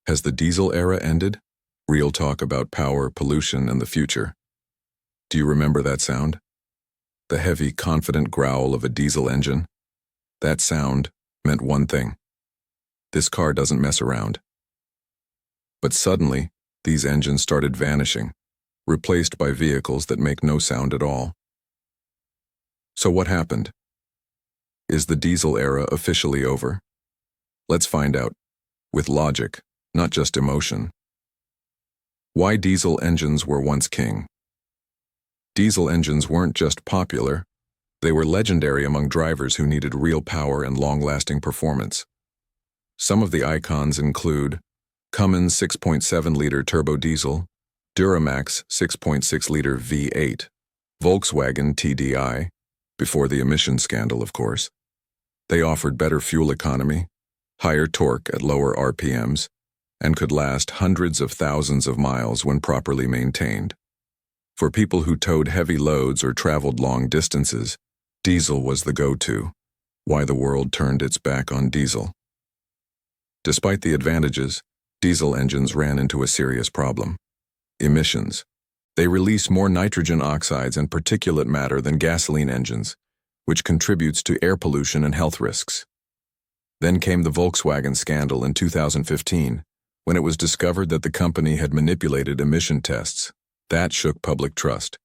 Has the diesel era ended? Real talk about power, pollution, and the future. Do you remember that sound? The heavy, confident growl of a diesel engine? That sound meant one thing. This car doesn't mess around. But suddenly, these engines started vanishing, replaced by vehicles that make no sound at all. So what happened? Is the diesel era officially over? Let's find out, with logic, not just emotion. Why diesel engines were once king. Diesel engines weren't just popular, they were legendary among drivers who needed real power and long-lasting performance. Some of the icons include Cummins 6.7-liter turbo diesel, Duramax 6.6-liter V8, Volkswagen TDI, before the emission scandal, of course. They offered better fuel economy, higher torque at lower RPMs, and could last hundreds of thousands of miles when properly maintained. For people who towed heavy loads or traveled long distances, diesel was the go-to. Why the world turned its back on diesel. Despite the advantages, diesel engines ran into a serious problem. Emissions. They release more nitrogen oxides and particulate matter than gasoline engines, which contributes to air pollution and health risks. Then came the Volkswagen scandal in 2015, when it was discovered that the company had manipulated emission tests. That shook public trust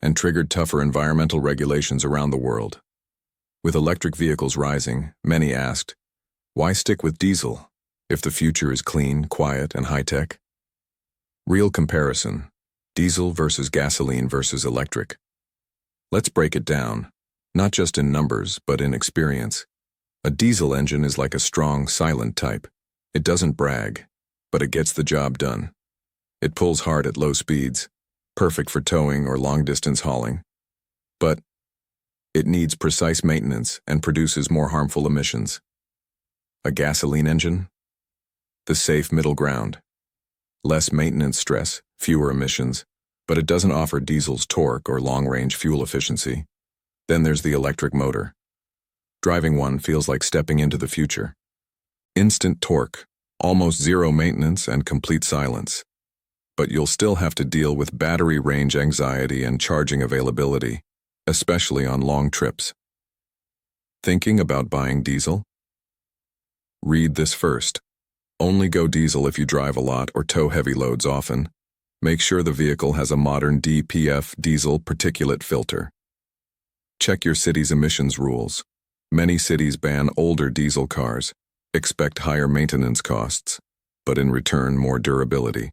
and triggered tougher environmental regulations around the world. With electric vehicles rising, many asked, why stick with diesel if the future is clean, quiet, and high-tech? Real comparison, diesel versus gasoline versus electric. Let's break it down, not just in numbers, but in experience. A diesel engine is like a strong, silent type. It doesn't brag, but it gets the job done. It pulls hard at low speeds, perfect for towing or long-distance hauling. But it needs precise maintenance and produces more harmful emissions. A gasoline engine? The safe middle ground. Less maintenance stress, fewer emissions, but it doesn't offer diesel's torque or long-range fuel efficiency. Then there's the electric motor. Driving one feels like stepping into the future. Instant torque, almost zero maintenance and complete silence. But you'll still have to deal with battery range anxiety and charging availability, especially on long trips. Thinking about buying diesel? Read this first. Only go diesel if you drive a lot or tow heavy loads often. Make sure the vehicle has a modern DPF diesel particulate filter. Check your city's emissions rules. Many cities ban older diesel cars, expect higher maintenance costs, but in return more durability.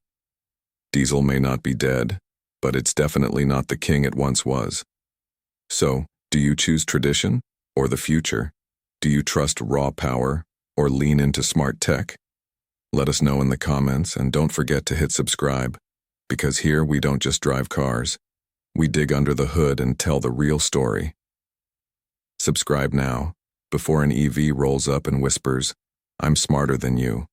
Diesel may not be dead, but it's definitely not the king it once was. So, do you choose tradition or the future? Do you trust raw power or lean into smart tech? Let us know in the comments, and don't forget to hit subscribe, because here we don't just drive cars. We dig under the hood and tell the real story. Subscribe now, before an EV rolls up and whispers, "I'm smarter than you."